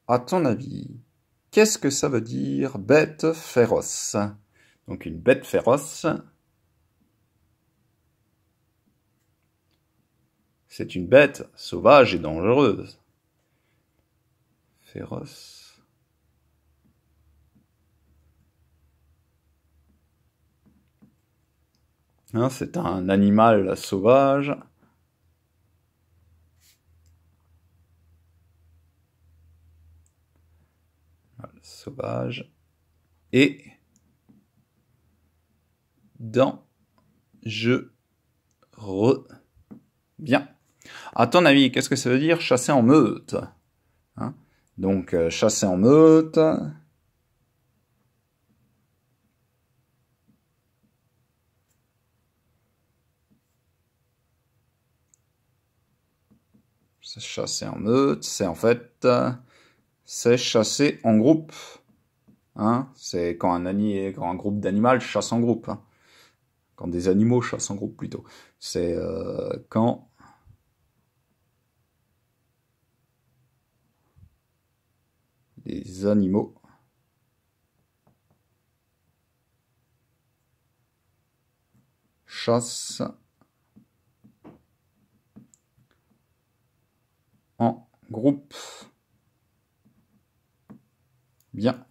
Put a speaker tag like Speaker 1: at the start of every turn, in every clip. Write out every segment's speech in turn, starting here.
Speaker 1: à ton avis, qu'est-ce que ça veut dire bête féroce? Donc une bête féroce, c'est une bête sauvage et dangereuse. Féroce. Hein, c'est un animal sauvage. Sauvage et dangereux. Bien. À ton avis, qu'est-ce que ça veut dire chasser en meute? Hein? Donc, chasser en meute. Chasser en meute, c'est en fait, c'est chasser en groupe. Hein? C'est quand un groupe d'animaux chasse en groupe. Hein? Quand des animaux chassent en groupe plutôt. C'est quand les animaux chassent en groupe. Bien.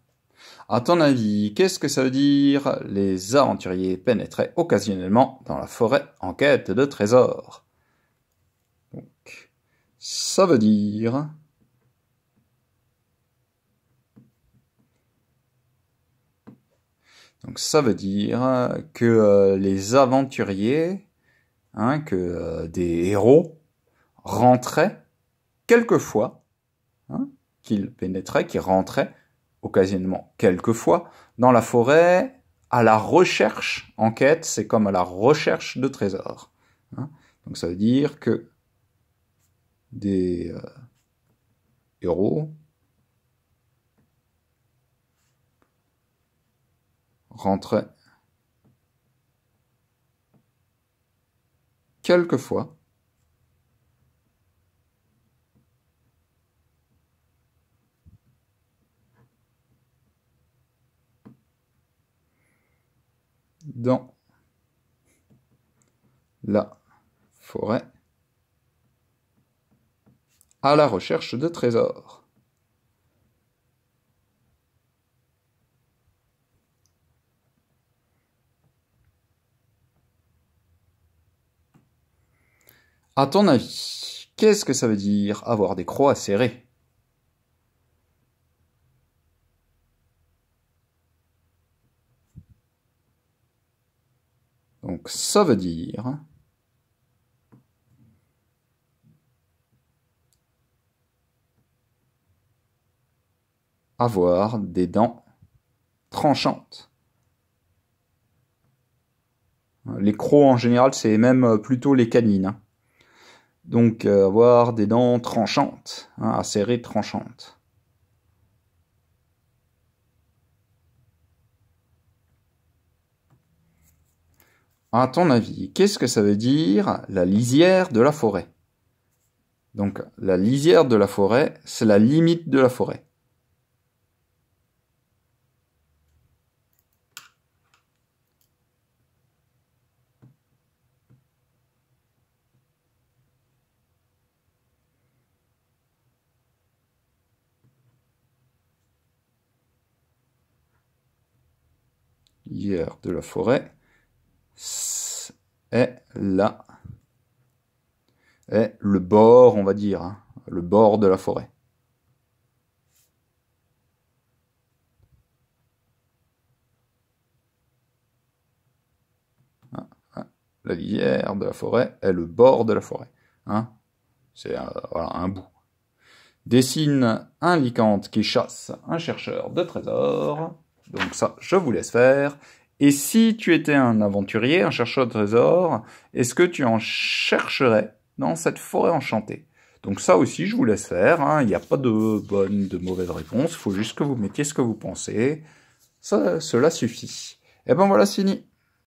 Speaker 1: À ton avis, qu'est-ce que ça veut dire les aventuriers pénétraient occasionnellement dans la forêt en quête de trésors? Donc, ça veut dire que les aventuriers, hein, que des héros rentraient quelquefois, hein, qu'ils pénétraient, qu'ils rentraient occasionnellement quelquefois dans la forêt à la recherche, en quête, c'est comme à la recherche de trésors. Hein. Donc ça veut dire que des héros rentraient quelquefois dans la forêt à la recherche de trésors. À ton avis, qu'est-ce que ça veut dire avoir des crocs acérés? Donc ça veut dire avoir des dents tranchantes. Les crocs en général, c'est même plutôt les canines. Hein. Donc avoir des dents tranchantes, hein, acérées, tranchantes. À ton avis, qu'est-ce que ça veut dire la lisière de la forêt? Donc la lisière de la forêt, c'est la limite de la forêt. Lisière de la forêt est le bord, on va dire, hein, le bord de la forêt. La lisière de la forêt est le bord de la forêt. Hein. C'est voilà, un bout. Dessine un lycante qui chasse un chercheur de trésors. Donc ça, je vous laisse faire. Et si tu étais un aventurier, un chercheur de trésors, est-ce que tu en chercherais dans cette forêt enchantée? Donc ça aussi, je vous laisse faire. Hein. Il n'y a pas de bonne, de mauvaise réponse. Il faut juste que vous mettiez ce que vous pensez. Ça, cela suffit. Et ben voilà, c'est fini.